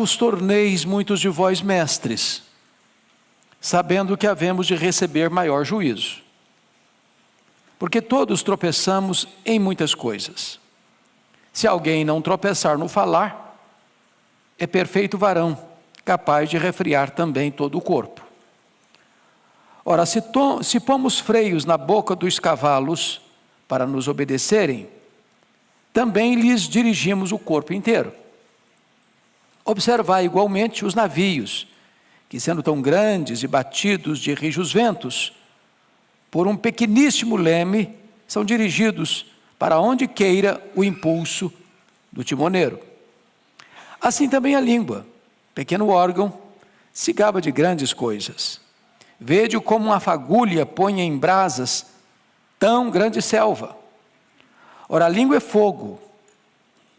Os torneis muitos de vós mestres, sabendo que havemos de receber maior juízo. Porque todos tropeçamos em muitas coisas. Se alguém não tropeçar no falar, é perfeito varão, capaz de refrear também todo o corpo. Ora, se pomos freios na boca dos cavalos para nos obedecerem, também lhes dirigimos o corpo inteiro. Observai igualmente os navios, que sendo tão grandes e batidos de rijos ventos, por um pequeníssimo leme, são dirigidos para onde queira o impulso do timoneiro. Assim também a língua, pequeno órgão, se gaba de grandes coisas. Vede como uma fagulha põe em brasas tão grande selva. Ora, a língua é fogo,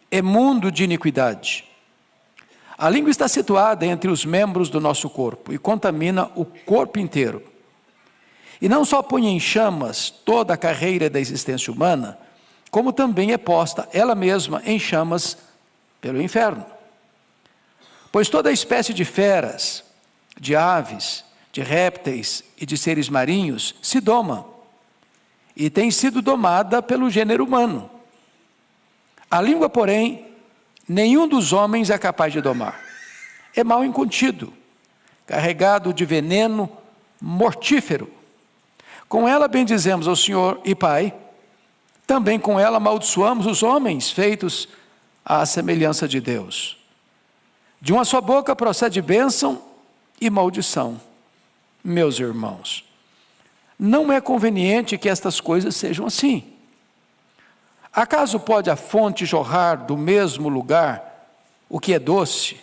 é mundo de iniquidade. A língua está situada entre os membros do nosso corpo e contamina o corpo inteiro. E não só põe em chamas toda a carreira da existência humana, como também é posta ela mesma em chamas pelo inferno. Pois toda espécie de feras, de aves, de répteis e de seres marinhos se doma, e tem sido domada pelo gênero humano. A língua, porém, nenhum dos homens é capaz de domar. É mal incontido, carregado de veneno mortífero. Com ela bendizemos ao Senhor e Pai, também com ela amaldiçoamos os homens feitos à semelhança de Deus. De uma só boca procede bênção e maldição. Meus irmãos, não é conveniente que estas coisas sejam assim. Acaso pode a fonte jorrar do mesmo lugar o que é doce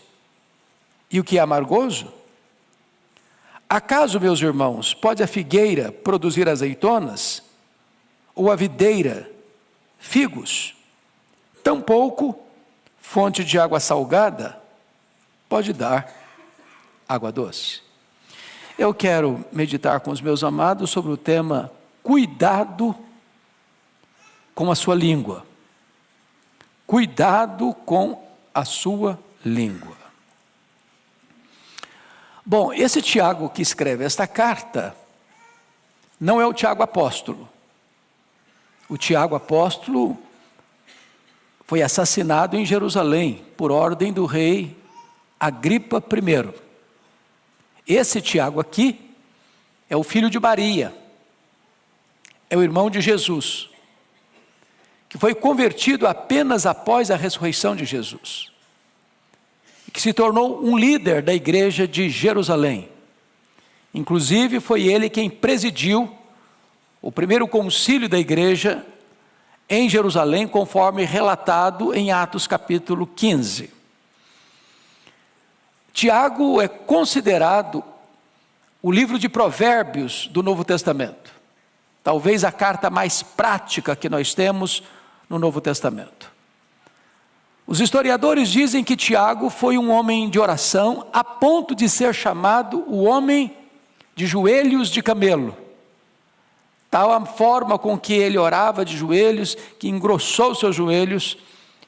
e o que é amargoso? Acaso, meus irmãos, pode a figueira produzir azeitonas ou a videira figos? Tampouco fonte de água salgada pode dar água doce. Eu quero meditar com os meus amados sobre o tema cuidado com a sua língua. Cuidado com a sua língua. Bom, esse Tiago que escreve esta carta não é o Tiago apóstolo. O Tiago apóstolo foi assassinado em Jerusalém por ordem do rei Agripa I. Esse Tiago aqui é o filho de Maria, é o irmão de Jesus, que foi convertido apenas após a ressurreição de Jesus, e que se tornou um líder da igreja de Jerusalém. Inclusive foi ele quem presidiu o primeiro concílio da igreja em Jerusalém, conforme relatado em Atos capítulo 15. Tiago é considerado o livro de Provérbios do Novo Testamento. Talvez a carta mais prática que nós temos no Novo Testamento. Os historiadores dizem que Tiago foi um homem de oração a ponto de ser chamado o homem de joelhos de camelo. Tal a forma com que ele orava de joelhos, que engrossou seus joelhos,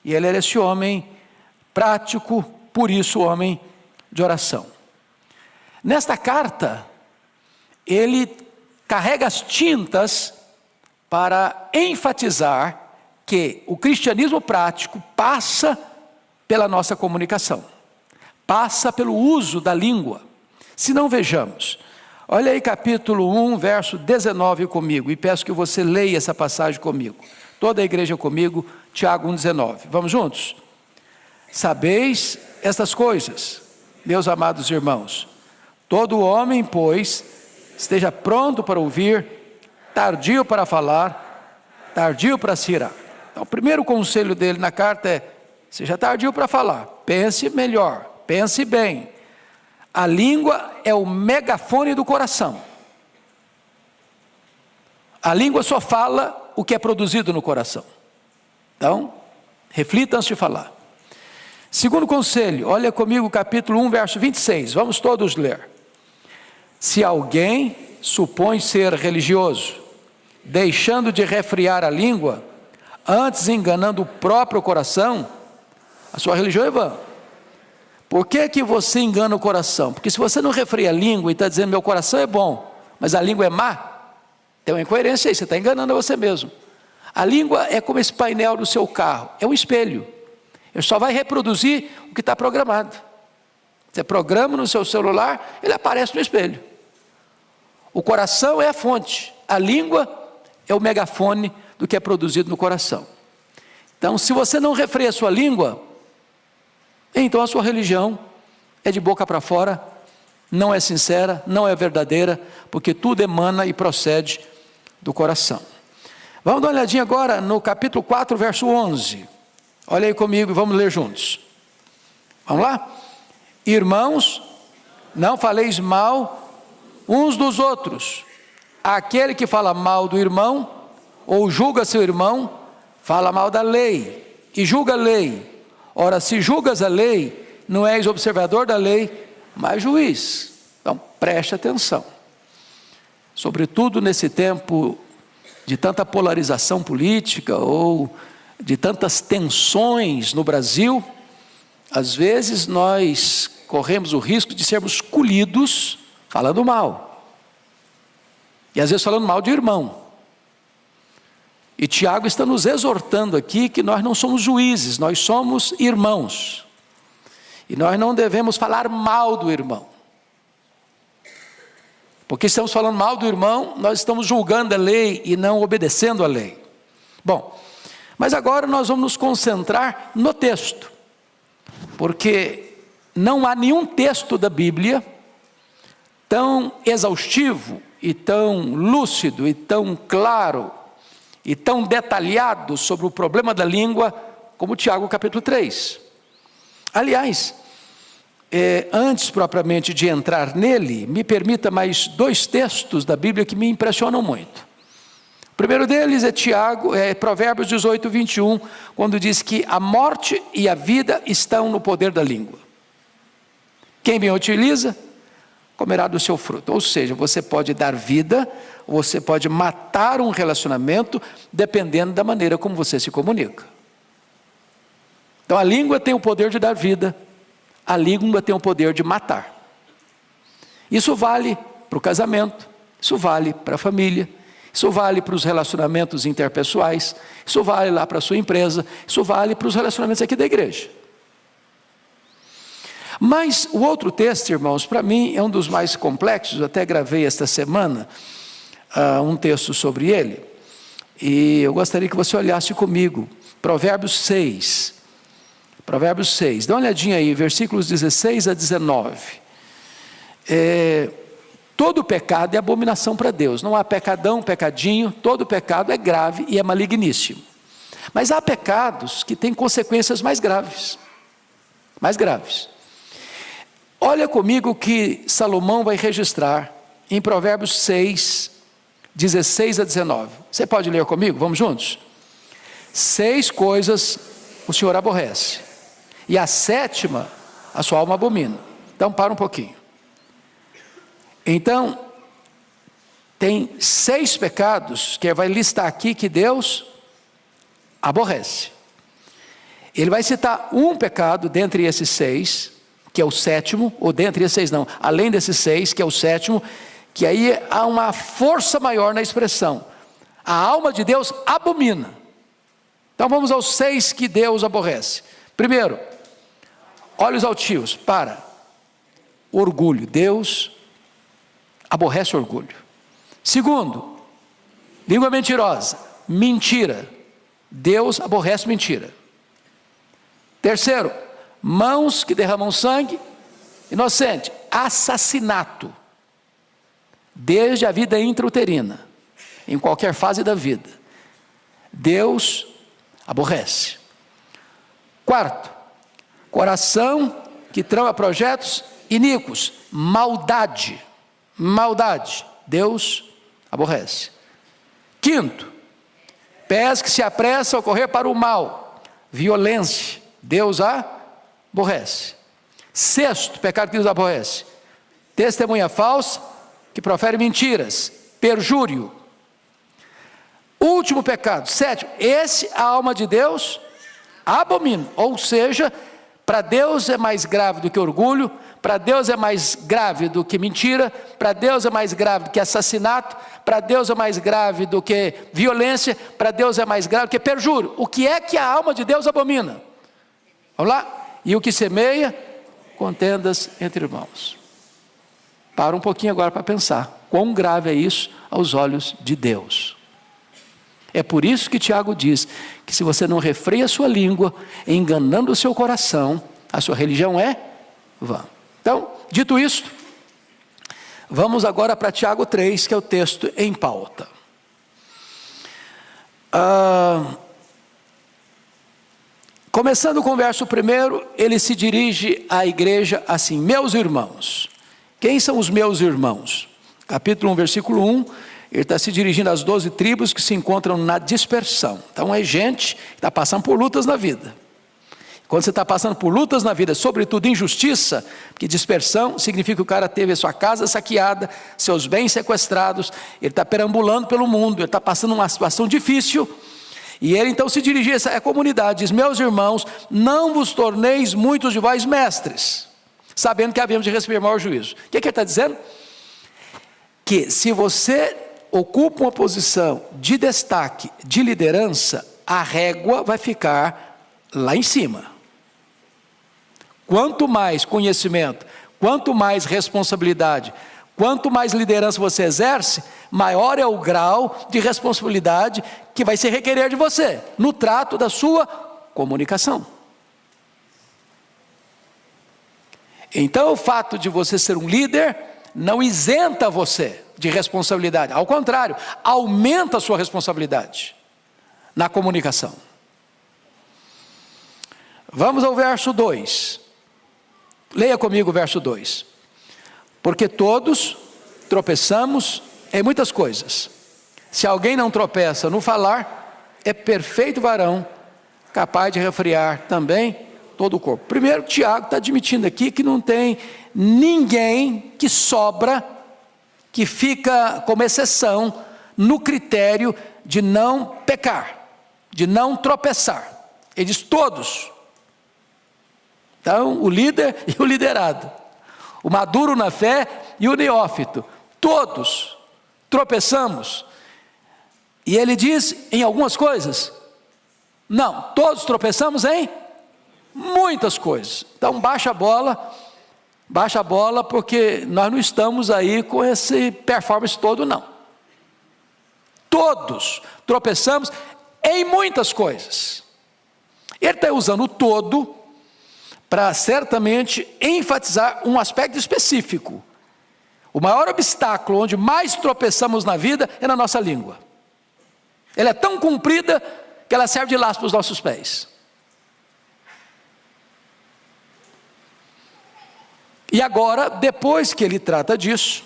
e ele era esse homem prático, por isso homem de oração. Nesta carta, ele carrega as tintas para enfatizar que o cristianismo prático passa pela nossa comunicação, passa pelo uso da língua. Se não, vejamos, olha aí capítulo 1, verso 19 comigo, e peço que você leia essa passagem comigo, toda a igreja comigo, Tiago 1,19, vamos juntos? Sabeis estas coisas, meus amados irmãos, todo homem, pois, esteja pronto para ouvir, tardio para falar, tardio para se irar. Então, o primeiro conselho dele na carta é, seja tardio para falar, pense melhor, pense bem. A língua é o megafone do coração. A língua só fala o que é produzido no coração. Então, reflita antes de falar. Segundo conselho, olha comigo capítulo 1, verso 26, vamos todos ler. Se alguém supõe ser religioso, deixando de refrear a língua, antes enganando o próprio coração, a sua religião é vã. Por que que você engana o coração? Porque se você não refreia a língua e está dizendo, meu coração é bom, mas a língua é má, tem uma incoerência aí, você está enganando a você mesmo. A língua é como esse painel do seu carro, é um espelho. Ele só vai reproduzir o que está programado. Você programa no seu celular, ele aparece no espelho. O coração é a fonte, a língua é o megafone do que é produzido no coração. Então, se você não refreia a sua língua, então a sua religião é de boca para fora, não é sincera, não é verdadeira, porque tudo emana e procede do coração. Vamos dar uma olhadinha agora no capítulo 4, verso 11. Olha aí comigo e vamos ler juntos. Vamos lá? Irmãos, não faleis mal uns dos outros. Aquele que fala mal do irmão, ou julga seu irmão, fala mal da lei, e julga a lei. Ora, se julgas a lei, não és observador da lei, mas juiz. Então, preste atenção. Sobretudo nesse tempo de tanta polarização política, ou de tantas tensões no Brasil, às vezes nós corremos o risco de sermos colhidos falando mal. E às vezes falando mal de irmão. E Tiago está nos exortando aqui que nós não somos juízes, nós somos irmãos. E nós não devemos falar mal do irmão. Porque estamos falando mal do irmão, nós estamos julgando a lei e não obedecendo a lei. Bom, mas agora nós vamos nos concentrar no texto. Porque não há nenhum texto da Bíblia tão exaustivo e tão lúcido e tão claro e tão detalhado sobre o problema da língua como Tiago capítulo 3. Aliás, antes propriamente de entrar nele, me permita mais 2 textos da Bíblia que me impressionam muito. O primeiro deles é Provérbios 18, 21, quando diz que a morte e a vida estão no poder da língua. Quem bem utiliza, comerá do seu fruto. Ou seja, você pode dar vida, ou você pode matar um relacionamento, dependendo da maneira como você se comunica. Então a língua tem o poder de dar vida, a língua tem o poder de matar. Isso vale para o casamento, isso vale para a família, isso vale para os relacionamentos interpessoais, isso vale lá para a sua empresa, isso vale para os relacionamentos aqui da igreja. Mas o outro texto, irmãos, para mim é um dos mais complexos, até gravei esta semana um texto sobre ele, e eu gostaria que você olhasse comigo, Provérbios 6, dá uma olhadinha aí, versículos 16 a 19, todo pecado é abominação para Deus, não há pecadão, pecadinho, todo pecado é grave e é maligníssimo, mas há pecados que têm consequências mais graves. Olha comigo o que Salomão vai registrar em Provérbios 6, 16 a 19. Você pode ler comigo? Vamos juntos? 6 coisas o Senhor aborrece, e a 7ª a sua alma abomina. Então para um pouquinho. Então, tem 6 pecados que ele vai listar aqui que Deus aborrece. Ele vai citar um pecado dentre esses 6, que é o 7º, ou dentre esses 6 não, além desses 6, que é o 7º, que aí há uma força maior na expressão. A alma de Deus abomina. Então vamos aos 6 que Deus aborrece. Primeiro, olhos altivos, orgulho. Deus aborrece orgulho. Segundo, língua mentirosa, mentira. Deus aborrece mentira. Terceiro, mãos que derramam sangue, inocente, assassinato, desde a vida intrauterina, em qualquer fase da vida, Deus aborrece. Quarto, coração que trama projetos iníquos, maldade, Deus aborrece. Quinto, pés que se apressam a correr para o mal, violência, Deus aborrece. Sexto pecado que Deus aborrece, testemunha falsa que profere mentiras, perjúrio. Último pecado, sétimo, esse a alma de Deus abomina, ou seja, Para Deus é mais grave do que orgulho, para Deus é mais grave do que mentira, para Deus é mais grave do que assassinato, para Deus é mais grave do que violência, para Deus é mais grave do que perjúrio. O que é que a alma de Deus abomina? Vamos lá? E o que semeia, contendas entre irmãos. Para um pouquinho agora para pensar, quão grave é isso aos olhos de Deus. É por isso que Tiago diz que se você não refreia a sua língua, enganando o seu coração, a sua religião é vã. Então, dito isto, vamos agora para Tiago 3, que é o texto em pauta. Começando com o verso 1, ele se dirige à igreja assim: meus irmãos. Quem são os meus irmãos? Capítulo 1, versículo 1, ele está se dirigindo às 12 tribos que se encontram na dispersão. Então é gente que está passando por lutas na vida. Quando você está passando por lutas na vida, sobretudo injustiça, porque dispersão significa que o cara teve a sua casa saqueada, seus bens sequestrados, ele está perambulando pelo mundo, ele está passando uma situação difícil, e ele então se dirige a essa comunidade, diz: meus irmãos, não vos torneis muitos de vós mestres, sabendo que havemos de receber maior juízo. O que ele está dizendo? Que se você ocupa uma posição de destaque, de liderança, a régua vai ficar lá em cima. Quanto mais conhecimento, quanto mais responsabilidade, quanto mais liderança você exerce, maior é o grau de responsabilidade que vai se requerer de você, no trato da sua comunicação. Então o fato de você ser um líder não isenta você de responsabilidade, ao contrário, aumenta a sua responsabilidade na comunicação. Vamos ao verso 2. Leia comigo o verso 2. Porque todos tropeçamos em muitas coisas. Se alguém não tropeça no falar, é perfeito varão, capaz de refrear também todo o corpo. Primeiro, Tiago está admitindo aqui que não tem ninguém que sobra, que fica como exceção no critério de não pecar, de não tropeçar. Ele diz todos. Então, o líder e o liderado, o maduro na fé e o neófito, todos tropeçamos. E ele diz em algumas coisas? Não, todos tropeçamos em muitas coisas. Então baixa a bola, porque nós não estamos aí com esse performance todo, não. Todos tropeçamos em muitas coisas. Ele está usando o todo para certamente enfatizar um aspecto específico. O maior obstáculo onde mais tropeçamos na vida é na nossa língua. Ela é tão comprida que ela serve de laço para os nossos pés. E agora, depois que ele trata disso,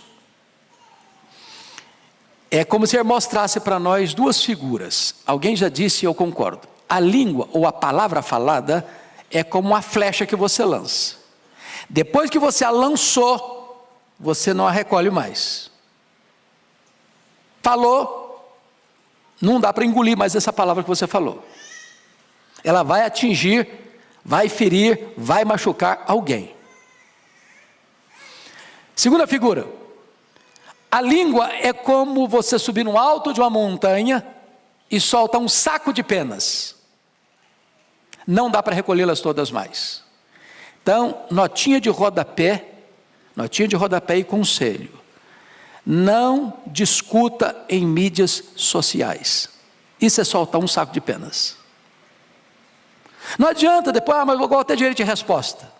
é como se ele mostrasse para nós duas figuras. Alguém já disse e eu concordo. A língua ou a palavra falada é como uma flecha que você lança. Depois que você a lançou, você não a recolhe mais. Falou, não dá para engolir mais essa palavra que você falou. Ela vai atingir, vai ferir, vai machucar alguém. Segunda figura. A língua é como você subir no alto de uma montanha e solta um saco de penas. Não dá para recolhê-las todas mais. Então, notinha de rodapé e conselho. Não discuta em mídias sociais. Isso é soltar um saco de penas. Não adianta depois, mas vou ter direito de resposta.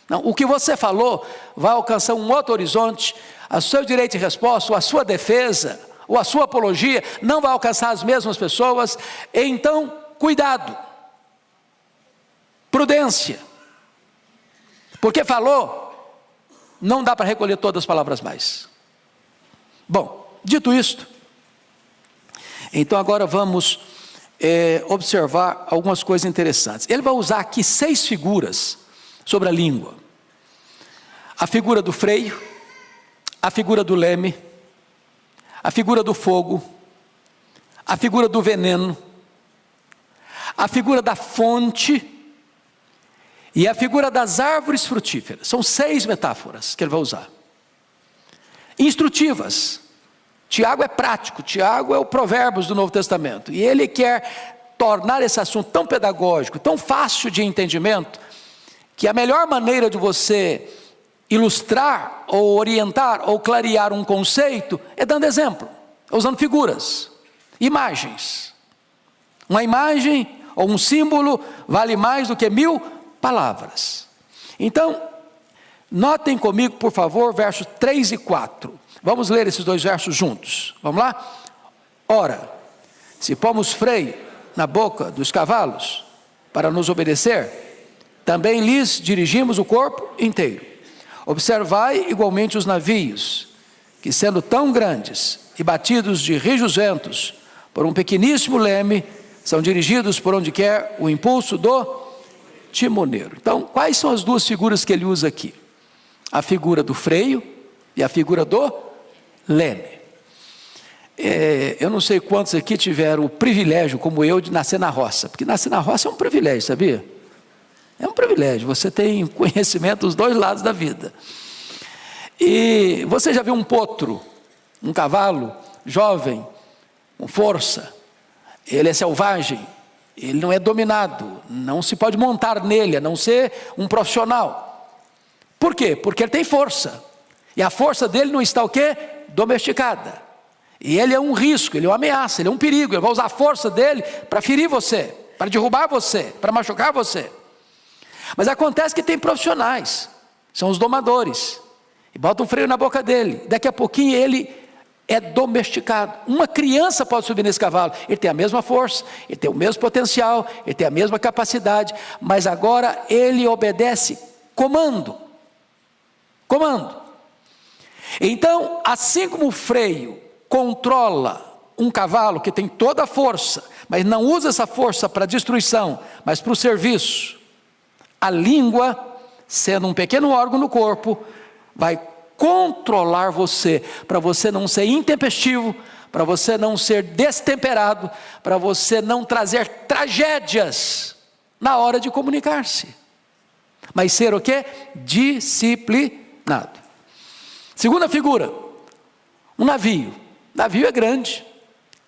Não, o que você falou vai alcançar um outro horizonte. O seu direito de resposta, ou a sua defesa, ou a sua apologia, não vai alcançar as mesmas pessoas. Então, cuidado. Prudência. Porque falou, não dá para recolher todas as palavras mais. Bom, dito isto, então agora vamos observar algumas coisas interessantes. Ele vai usar aqui 6 figuras sobre a língua. A figura do freio, a figura do leme, a figura do fogo, a figura do veneno, a figura da fonte e a figura das árvores frutíferas. São 6 metáforas que ele vai usar. Instrutivas. Tiago é prático, Tiago é o Provérbios do Novo Testamento. E ele quer tornar esse assunto tão pedagógico, tão fácil de entendimento, que a melhor maneira de você ilustrar, ou orientar, ou clarear um conceito, é dando exemplo, usando figuras, imagens. Uma imagem ou um símbolo vale mais do que 1000 palavras. Então, notem comigo, por favor, versos 3 e 4. Vamos ler esses 2 versos juntos. Vamos lá? Ora, se pomos freio na boca dos cavalos para nos obedecer, também lhes dirigimos o corpo inteiro. Observai igualmente os navios, que sendo tão grandes e batidos de rijos ventos por um pequeníssimo leme, são dirigidos por onde quer o impulso do timoneiro. Então, quais são as 2 figuras que ele usa aqui? A figura do freio e a figura do leme. Eu não sei quantos aqui tiveram o privilégio, como eu, de nascer na roça, porque nascer na roça é um privilégio, sabia? É um privilégio, você tem conhecimento dos 2 lados da vida. E você já viu um potro, um cavalo jovem, com força? Ele é selvagem, ele não é dominado, não se pode montar nele, a não ser um profissional. Por quê? Porque ele tem força, e a força dele não está o quê? Domesticada. E ele é um risco, ele é uma ameaça, ele é um perigo, ele vai usar a força dele para ferir você, para derrubar você, para machucar você. Mas acontece que tem profissionais, são os domadores, e botam um freio na boca dele, daqui a pouquinho ele é domesticado. Uma criança pode subir nesse cavalo, ele tem a mesma força, ele tem o mesmo potencial, ele tem a mesma capacidade, mas agora ele obedece comando. Então, assim como o freio controla um cavalo que tem toda a força, mas não usa essa força para destruição, mas para o serviço, a língua, sendo um pequeno órgão no corpo, vai controlar você, para você não ser intempestivo, para você não ser destemperado, para você não trazer tragédias na hora de comunicar-se, mas ser o quê? Disciplinado. Segunda figura, um navio. Navio é grande,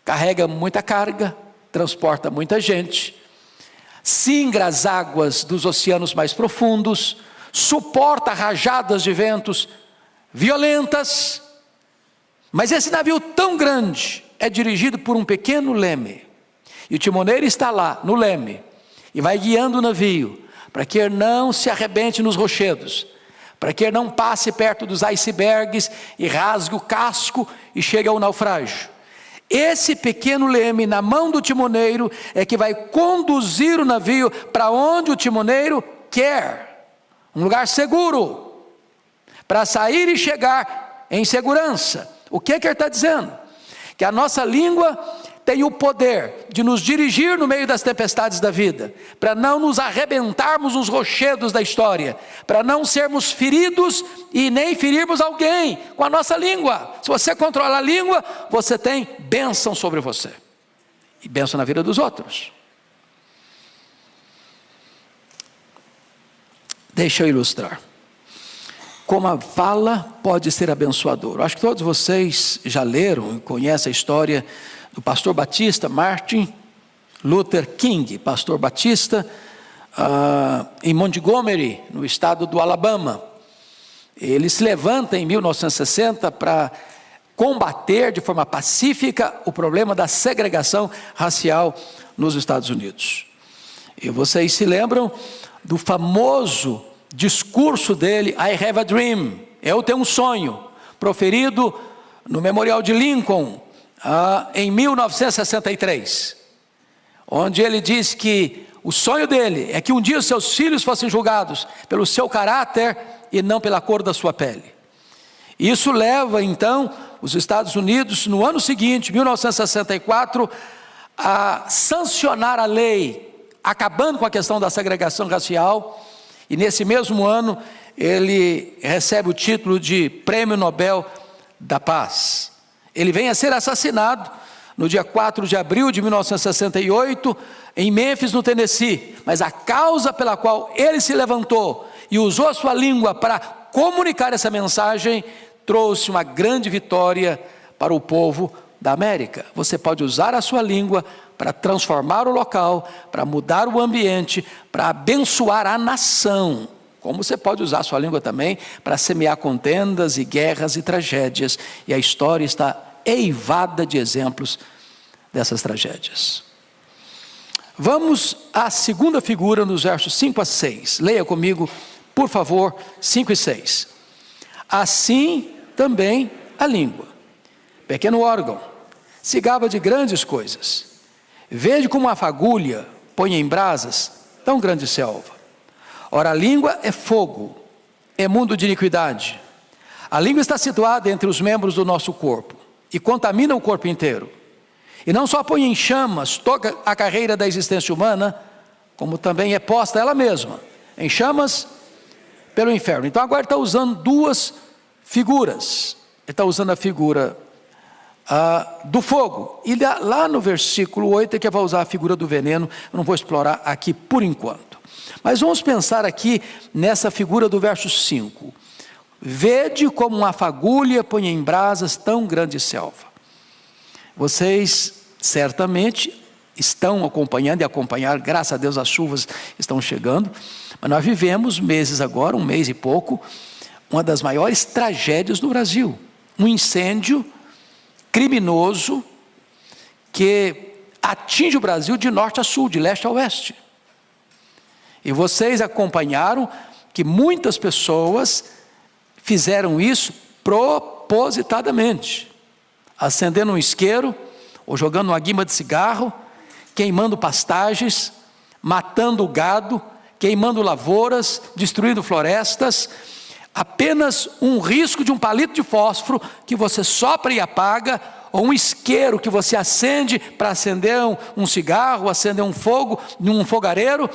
carrega muita carga, transporta muita gente, singra as águas dos oceanos mais profundos, suporta rajadas de ventos violentas, mas esse navio tão grande é dirigido por um pequeno leme, e o timoneiro está lá no leme, e vai guiando o navio, para que ele não se arrebente nos rochedos, para que ele não passe perto dos icebergs, e rasgue o casco, e chegue ao naufrágio. Esse pequeno leme na mão do timoneiro é que vai conduzir o navio para onde o timoneiro quer, um lugar seguro, para sair e chegar em segurança. O que ele está dizendo? Que a nossa língua tem o poder de nos dirigir no meio das tempestades da vida, para não nos arrebentarmos nos rochedos da história, para não sermos feridos e nem ferirmos alguém com a nossa língua. Se você controla a língua, você tem bênção sobre você, e bênção na vida dos outros. Deixa eu ilustrar como a fala pode ser abençoadora. Acho que todos vocês já leram e conhecem a história do pastor batista Martin Luther King, pastor batista, em Montgomery, no estado do Alabama. Ele se levanta em 1960 para combater de forma pacífica o problema da segregação racial nos Estados Unidos. E vocês se lembram do famoso discurso dele, I have a dream, eu tenho um sonho, proferido no Memorial de Lincoln, em 1963, onde ele diz que o sonho dele é que um dia os seus filhos fossem julgados pelo seu caráter e não pela cor da sua pele. Isso leva então os Estados Unidos, no ano seguinte, 1964, a sancionar a lei, acabando com a questão da segregação racial, e nesse mesmo ano ele recebe o título de Prêmio Nobel da Paz. Ele vem a ser assassinado no dia 4 de abril de 1968, em Memphis, no Tennessee. Mas a causa pela qual ele se levantou e usou a sua língua para comunicar essa mensagem, trouxe uma grande vitória para o povo da América. Você pode usar a sua língua para transformar o local, para mudar o ambiente, para abençoar a nação. Como você pode usar a sua língua também para semear contendas e guerras e tragédias. E a história está eivada de exemplos dessas tragédias. Vamos à segunda figura nos versos 5 a 6. Leia comigo, por favor, 5 e 6. Assim também a língua, pequeno órgão, se gaba de grandes coisas. Vede como a fagulha põe em brasas tão grande selva. Ora, a língua é fogo, é mundo de iniquidade. A língua está situada entre os membros do nosso corpo e contamina o corpo inteiro. E não só põe em chamas toda a carreira da existência humana, como também é posta ela mesma em chamas pelo inferno. Então agora está usando duas figuras. Ele está usando a figura do fogo. E lá no versículo 8 é que vai usar a figura do veneno. Eu não vou explorar aqui por enquanto. Mas vamos pensar aqui nessa figura do verso 5. Vede como uma fagulha põe em brasas tão grande selva. Vocês certamente estão acompanhando e acompanhar, graças a Deus as chuvas estão chegando, mas nós vivemos meses agora, um mês e pouco, uma das maiores tragédias no Brasil. Um incêndio criminoso que atinge o Brasil de norte a sul, de leste a oeste. E vocês acompanharam que muitas pessoas fizeram isso propositadamente, acendendo um isqueiro, ou jogando uma guimba de cigarro, queimando pastagens, matando o gado, queimando lavouras, destruindo florestas, apenas um risco de um palito de fósforo que você sopra e apaga, ou um isqueiro que você acende para acender um cigarro, acender um fogo num fogareiro,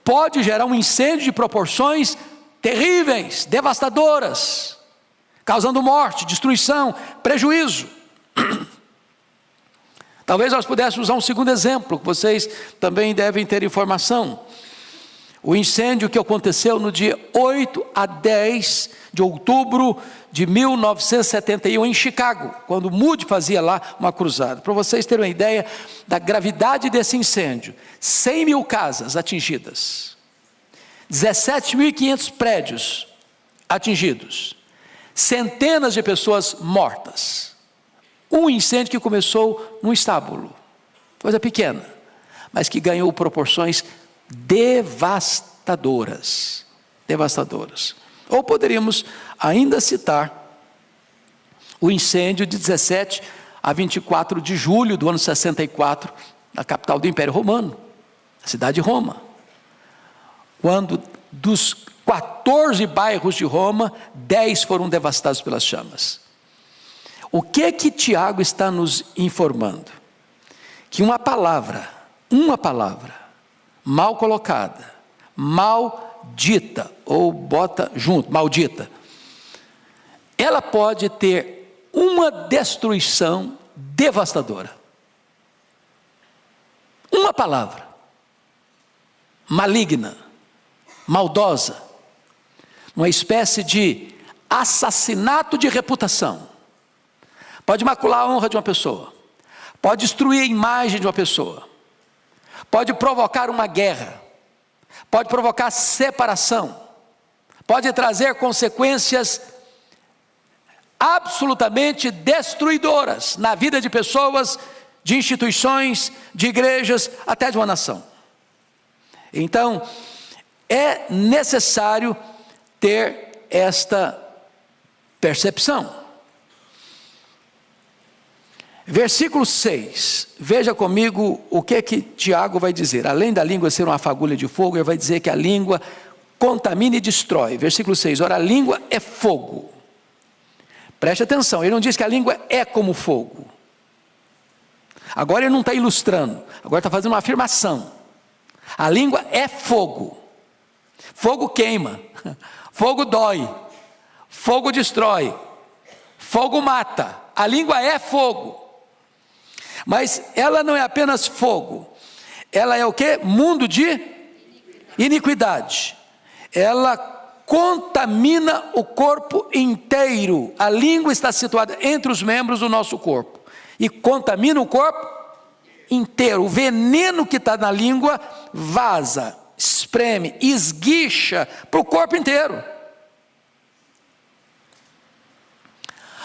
pode gerar um incêndio de proporções terríveis, devastadoras, causando morte, destruição, prejuízo. Talvez nós pudéssemos usar um segundo exemplo, que vocês também devem ter informação. O incêndio que aconteceu no dia 8 a 10 de outubro de 1971 em Chicago, quando Moody fazia lá uma cruzada. Para vocês terem uma ideia da gravidade desse incêndio, 100 mil casas atingidas, 17.500 prédios atingidos, centenas de pessoas mortas. Um incêndio que começou num estábulo, coisa pequena, mas que ganhou proporções devastadoras. Devastadoras. Ou poderíamos ainda citar o incêndio de 17 a 24 de julho do ano 64, na capital do Império Romano, a cidade de Roma. Quando dos 14 bairros de Roma, 10 foram devastados pelas chamas. O que Tiago está nos informando? Que uma palavra mal colocada, mal dita, ou bota junto, maldita, ela pode ter uma destruição devastadora. Uma palavra maligna, maldosa, uma espécie de assassinato de reputação. Pode macular a honra de uma pessoa, pode destruir a imagem de uma pessoa, pode provocar uma guerra, pode provocar separação, pode trazer consequências absolutamente destruidoras na vida de pessoas, de instituições, de igrejas, até de uma nação. Então, é necessário ter esta percepção. Versículo 6, veja comigo o que Tiago vai dizer. Além da língua ser uma fagulha de fogo, ele vai dizer que a língua contamina e destrói. Versículo 6, ora a língua é fogo. Preste atenção, ele não diz que a língua é como fogo. Agora ele não está ilustrando, agora está fazendo uma afirmação. A língua é fogo. Fogo queima, fogo dói, fogo destrói, fogo mata. A língua é fogo. Mas ela não é apenas fogo. Ela é o quê? Mundo de iniquidade. Ela contamina o corpo inteiro. A língua está situada entre os membros do nosso corpo e contamina o corpo inteiro. O veneno que está na língua vaza, espreme, esguicha para o corpo inteiro.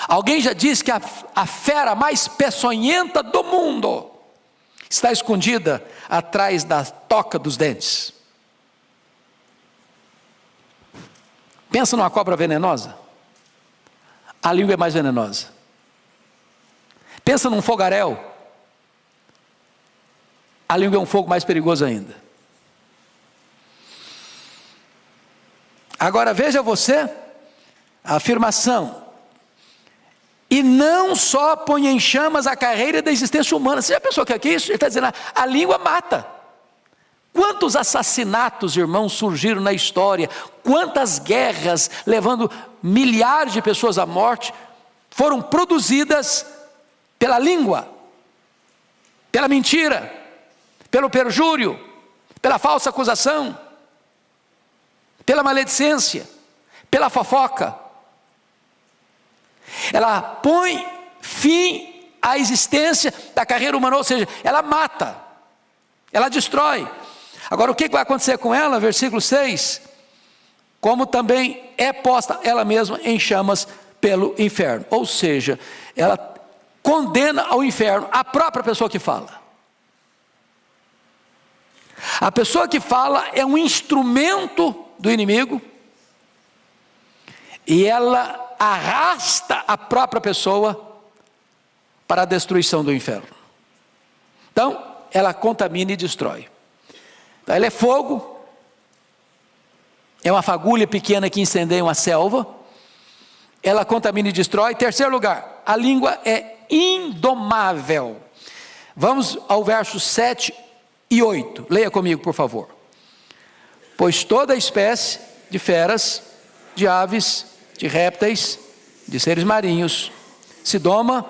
Alguém já disse que a fera mais peçonhenta do mundo está escondida atrás da toca dos dentes. Pensa numa cobra venenosa. A língua é mais venenosa. Pensa num fogaréu. A língua é um fogo mais perigoso ainda. Agora veja você a afirmação: e não só põe em chamas a carreira da existência humana. Você já pensou que aqui isso? Ele está dizendo, a língua mata. Quantos assassinatos, irmãos, surgiram na história? Quantas guerras, levando milhares de pessoas à morte, foram produzidas pela língua, pela mentira, pelo perjúrio, pela falsa acusação, pela maledicência, pela fofoca. Ela põe fim à existência da carreira humana, ou seja, ela mata, ela destrói. Agora o que vai acontecer com ela? Versículo 6, como também é posta ela mesma em chamas pelo inferno, ou seja, ela condena ao inferno a própria pessoa que fala. A pessoa que fala é um instrumento do inimigo, e ela arrasta a própria pessoa para a destruição do inferno. Então, ela contamina e destrói. Então, ela é fogo, é uma fagulha pequena que incendeia uma selva, ela contamina e destrói. Terceiro lugar, a língua é indomável. Vamos ao verso 7 e 8, leia comigo por favor. Pois toda espécie de feras, de aves, de répteis, de seres marinhos, se doma,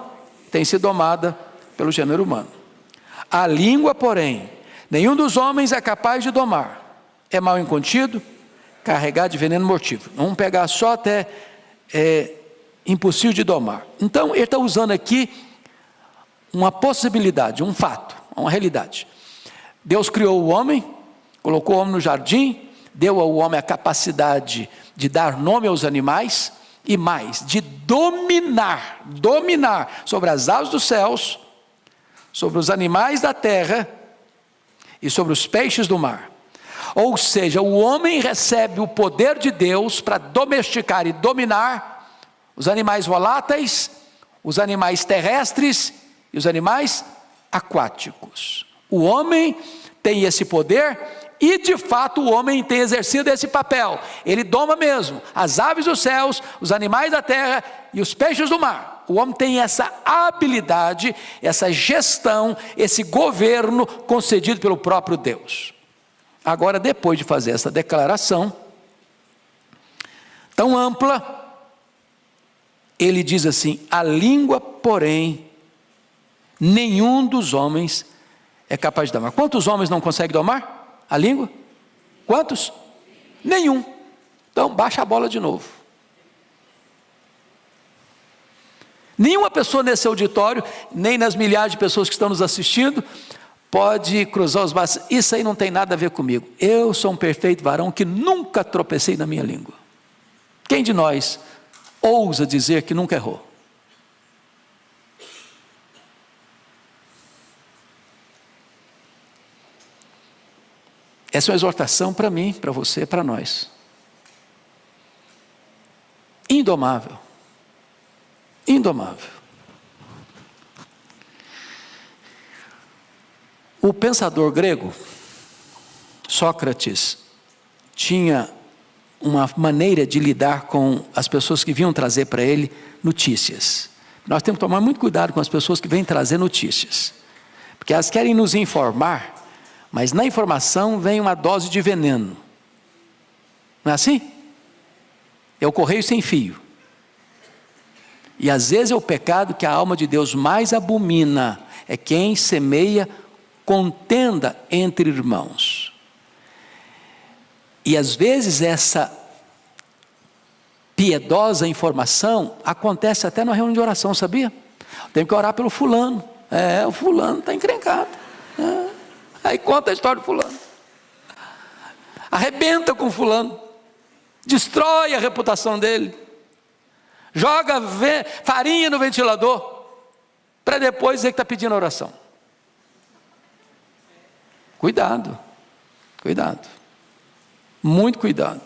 tem sido domada pelo gênero humano. A língua, porém, nenhum dos homens é capaz de domar. É mal incontido, carregado de veneno mortífero. Vamos pegar só até impossível de domar. Então, ele está usando aqui uma possibilidade, um fato, uma realidade. Deus criou o homem, colocou o homem no jardim, deu ao homem a capacidade de dar nome aos animais, e mais, de dominar sobre as aves dos céus, sobre os animais da terra, e sobre os peixes do mar. Ou seja, o homem recebe o poder de Deus para domesticar e dominar os animais voláteis, os animais terrestres e os animais aquáticos. O homem tem esse poder e de fato o homem tem exercido esse papel. Ele doma mesmo as aves dos céus, os animais da terra e os peixes do mar. O homem tem essa habilidade, essa gestão, esse governo concedido pelo próprio Deus. Agora, depois de fazer essa declaração tão ampla, ele diz assim: a língua, porém, nenhum dos homens é capaz de domar. Quantos homens não conseguem domar a língua? Quantos? Nenhum. Então, baixa a bola de novo. Nenhuma pessoa nesse auditório, nem nas milhares de pessoas que estão nos assistindo, pode cruzar os braços. Isso aí não tem nada a ver comigo. Eu sou um perfeito varão que nunca tropecei na minha língua. Quem de nós ousa dizer que nunca errou? Essa é uma exortação para mim, para você, para nós. Indomável. Indomável. O pensador grego, Sócrates, tinha uma maneira de lidar com as pessoas que vinham trazer para ele notícias. Nós temos que tomar muito cuidado com as pessoas que vêm trazer notícias, porque elas querem nos informar, mas na informação vem uma dose de veneno. Não é assim? É o correio sem fio. E às vezes é o pecado que a alma de Deus mais abomina, é quem semeia contenda entre irmãos. E às vezes essa piedosa informação acontece até na reunião de oração, sabia? Tem que orar pelo fulano. O fulano está encrencado. Aí conta a história do fulano. Arrebenta com o fulano. Destrói a reputação dele. Joga farinha no ventilador. Para depois dizer que está pedindo oração. Cuidado. Cuidado. Muito cuidado.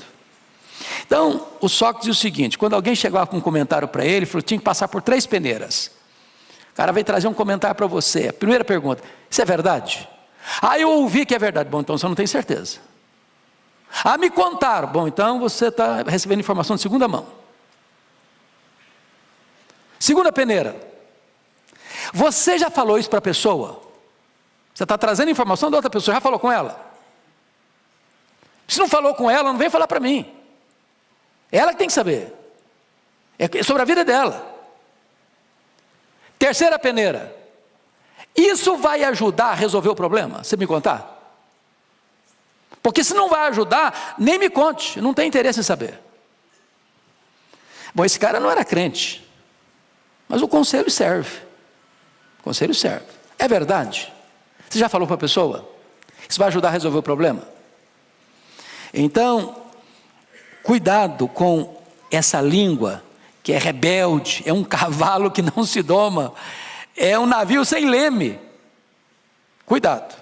Então, o Sócrates diz o seguinte: quando alguém chegava com um comentário para ele, falou que tinha que passar por 3 peneiras. O cara veio trazer um comentário para você. A primeira pergunta: isso é verdade? Eu ouvi que é verdade. Bom, então você não tem certeza. Me contaram. Bom, então você está recebendo informação de segunda mão. Segunda peneira: você já falou isso para a pessoa? Você está trazendo informação da outra pessoa, já falou com ela? Se não falou com ela, não vem falar para mim. Ela que tem que saber. É sobre a vida dela. Terceira peneira: isso vai ajudar a resolver o problema? Você me contar? Porque se não vai ajudar, nem me conte, não tem interesse em saber. Bom, esse cara não era crente, mas o conselho serve. O conselho serve. É verdade? Você já falou para a pessoa? Isso vai ajudar a resolver o problema? Então, cuidado com essa língua que é rebelde, é um cavalo que não se doma, é um navio sem leme. Cuidado.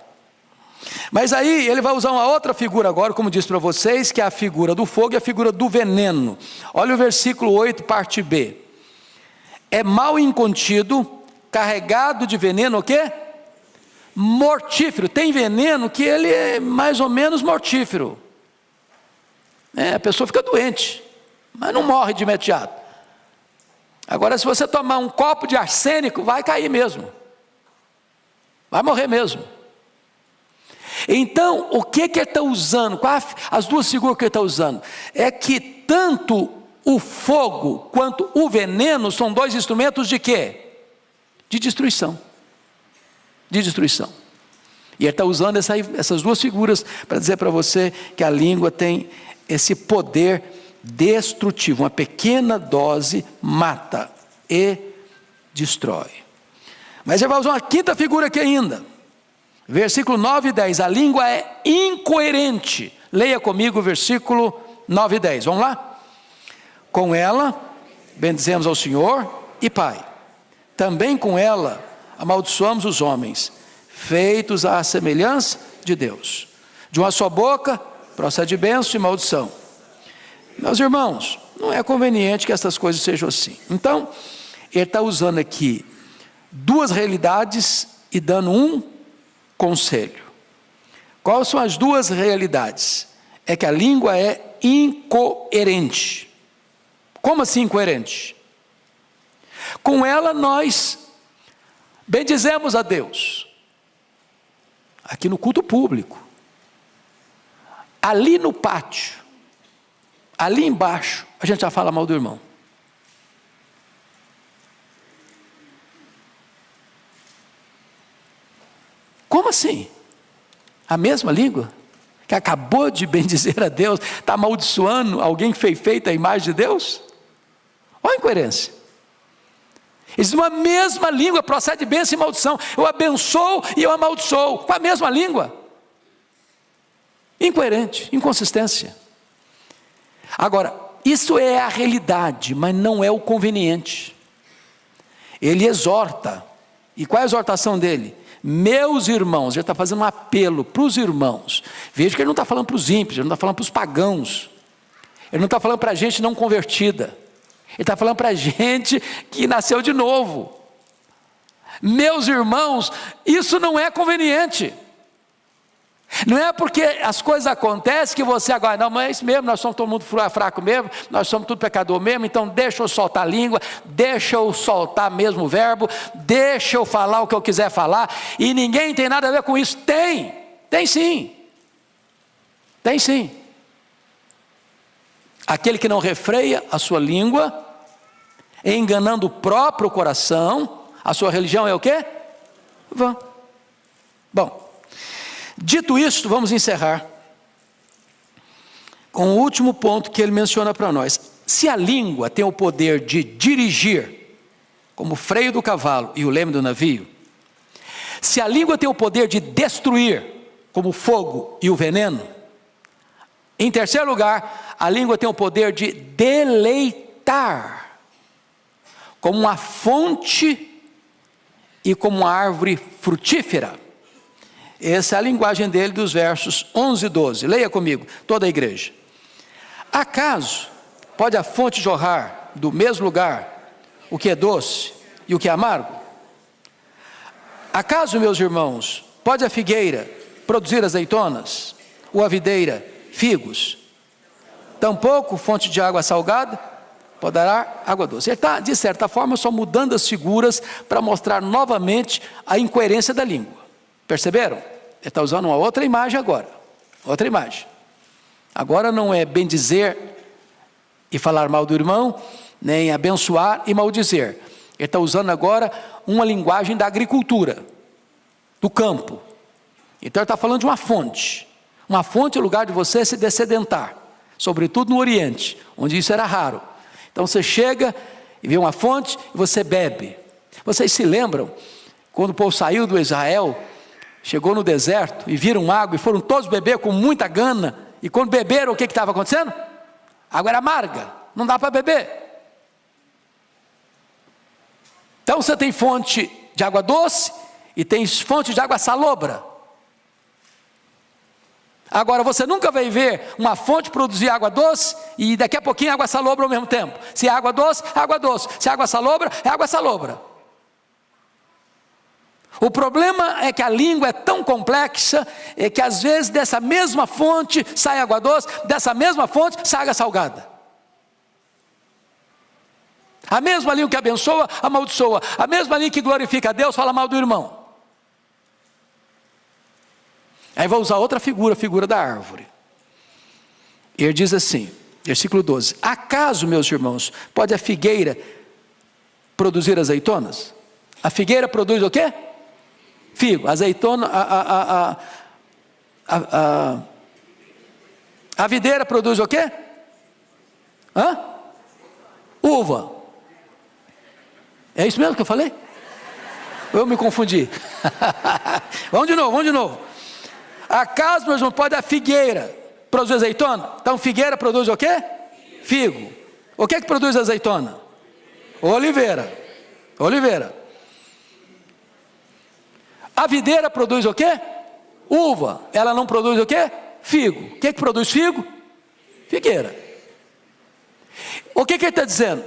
Mas aí ele vai usar uma outra figura agora, como disse para vocês, que é a figura do fogo e a figura do veneno. Olha o versículo 8, parte B. É mal incontido, carregado de veneno, o quê? Mortífero. Tem veneno que ele é mais ou menos mortífero. A pessoa fica doente, mas não morre de imediato. Agora, se você tomar um copo de arsênico, vai cair mesmo. Vai morrer mesmo. Então, o que ele está usando? As duas figuras que ele está usando é que tanto o fogo quanto o veneno são 2 instrumentos de quê? De destruição. De destruição. E ele está usando essas duas figuras para dizer para você que a língua tem esse poder destrutivo. Uma pequena dose mata e destrói. Mas ele vai usar uma quinta figura aqui ainda. Versículo 9 e 10. A língua é incoerente. Leia comigo o versículo 9 e 10. Vamos lá? Com ela bendizemos ao Senhor e Pai. Também com ela amaldiçoamos os homens, feitos à semelhança de Deus. De uma só boca procede bênção e maldição. Meus irmãos, não é conveniente que essas coisas sejam assim. Então, ele está usando aqui 2 realidades e dando um conselho. Quais são as 2 realidades? É que a língua é incoerente. Como assim incoerente? Com ela nós bendizemos a Deus. Aqui no culto público. Ali no pátio. Ali embaixo, a gente já fala mal do irmão. Como assim? A mesma língua? Que acabou de bendizer a Deus, está amaldiçoando alguém que foi feito à imagem de Deus? Olha a incoerência. Existe uma mesma língua, procede bênção e maldição. Eu abençoo e eu amaldiçoo, com a mesma língua. Incoerente, inconsistência. Agora, isso é a realidade, mas não é o conveniente. Ele exorta. E qual é a exortação dele? Meus irmãos, ele está fazendo um apelo para os irmãos. Veja que ele não está falando para os ímpios, ele não está falando para os pagãos. Ele não está falando para a gente não convertida. Ele está falando para a gente que nasceu de novo. Meus irmãos, isso não é conveniente. Não é porque as coisas acontecem que você agora, não, mas é isso mesmo, nós somos todo mundo fraco mesmo, nós somos tudo pecador mesmo, então deixa eu soltar a língua, deixa eu soltar mesmo o verbo, deixa eu falar o que eu quiser falar, e ninguém tem nada a ver com isso. Tem sim. Tem sim. Aquele que não refreia a sua língua enganando o próprio coração, a sua religião é o quê? Vã. Bom, dito isto, vamos encerrar com o último ponto que ele menciona para nós. Se a língua tem o poder de dirigir, como o freio do cavalo e o leme do navio, se a língua tem o poder de destruir, como o fogo e o veneno, em terceiro lugar, a língua tem o poder de deleitar, como uma fonte e como uma árvore frutífera. Essa é a linguagem dele dos versos 11 e 12. Leia comigo, toda a igreja. Acaso pode a fonte jorrar do mesmo lugar o que é doce e o que é amargo? Acaso, meus irmãos, pode a figueira produzir azeitonas, ou a videira figos? Tampouco fonte de água salgada poderá água doce. Ele está, de certa forma, só mudando as figuras para mostrar novamente a incoerência da língua. Perceberam? Ele está usando uma outra imagem agora. Outra imagem. Agora não é bem dizer e falar mal do irmão, nem abençoar e maldizer. Ele está usando agora uma linguagem da agricultura, do campo. Então ele está falando de uma fonte. Uma fonte é o lugar de você se dessedentar, sobretudo no Oriente, onde isso era raro. Então você chega e vê uma fonte e você bebe. Vocês se lembram, quando o povo saiu do Israel, chegou no deserto e viram água e foram todos beber com muita gana, e quando beberam, o que estava acontecendo? A água era amarga, não dá para beber. Então você tem fonte de água doce e tem fonte de água salobra. Agora você nunca vai ver uma fonte produzir água doce e daqui a pouquinho água salobra ao mesmo tempo. Se é água doce, é água doce. Se é água salobra, é água salobra. O problema é que a língua é tão complexa, é que às vezes dessa mesma fonte sai água doce, dessa mesma fonte sai água salgada. A mesma língua que abençoa, amaldiçoa. A mesma língua que glorifica a Deus, fala mal do irmão. Aí vou usar outra figura, a figura da árvore. Ele diz assim, versículo 12: acaso, meus irmãos, pode a figueira produzir azeitonas? A figueira produz o quê? Figo. Azeitona, a videira produz o quê? Uva. É isso mesmo que eu falei? Eu me confundi. Vamos de novo. Acaso, meus irmãos, pode a figueira produzir azeitona? Então figueira produz o quê? Figo. O que produz azeitona? Oliveira. A videira produz o quê? Uva. Ela não produz o quê? Figo. O que produz figo? Figueira. O que ele está dizendo?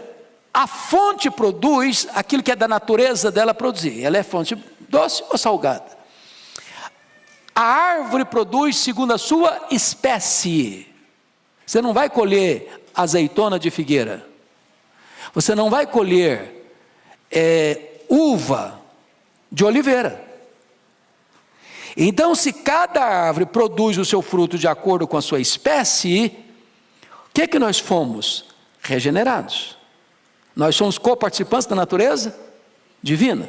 A fonte produz aquilo que é da natureza dela produzir. Ela é fonte doce ou salgada? A árvore produz segundo a sua espécie. Você não vai colher azeitona de figueira. Você não vai colher uva de oliveira. Então, se cada árvore produz o seu fruto de acordo com a sua espécie, o que nós fomos? Regenerados. Nós somos coparticipantes da natureza divina.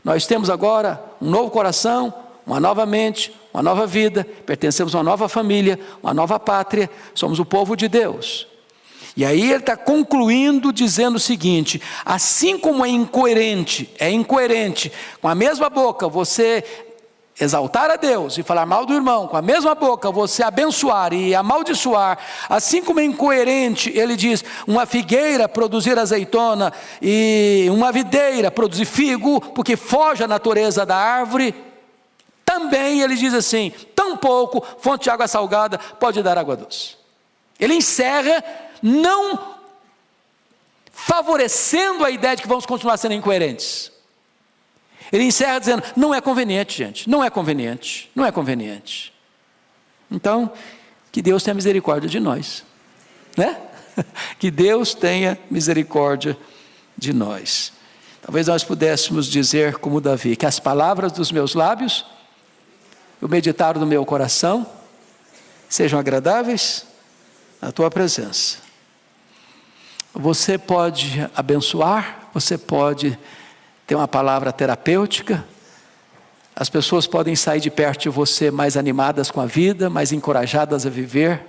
Nós temos agora um novo coração, uma nova mente, uma nova vida, pertencemos a uma nova família, uma nova pátria, somos o povo de Deus. E aí ele está concluindo dizendo o seguinte: assim como é incoerente com a mesma boca você exaltar a Deus e falar mal do irmão, com a mesma boca você abençoar e amaldiçoar, assim como é incoerente, ele diz, uma figueira produzir azeitona e uma videira produzir figo, porque foge à natureza da árvore, também ele diz assim, tampouco fonte de água salgada pode dar água doce. Ele encerra não favorecendo a ideia de que vamos continuar sendo incoerentes. Ele encerra dizendo, não é conveniente, gente, não é conveniente. Então, que Deus tenha misericórdia de nós, né? Que Deus tenha misericórdia de nós. Talvez nós pudéssemos dizer como Davi, que as palavras dos meus lábios, o meditar do meu coração, sejam agradáveis à tua presença. Você pode abençoar, você pode ter uma palavra terapêutica. As pessoas podem sair de perto de você mais animadas com a vida, mais encorajadas a viver.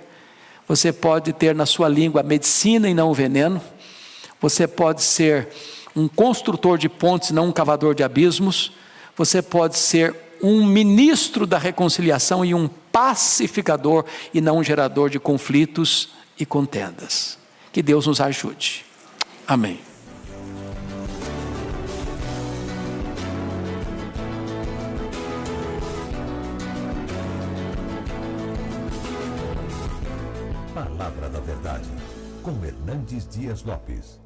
Você pode ter na sua língua a medicina e não o veneno. Você pode ser um construtor de pontes, não um cavador de abismos. Você pode ser um ministro da reconciliação e um pacificador e não um gerador de conflitos e contendas. Que Deus nos ajude. Amém. Palavra da Verdade, com Hernandes Dias Lopes.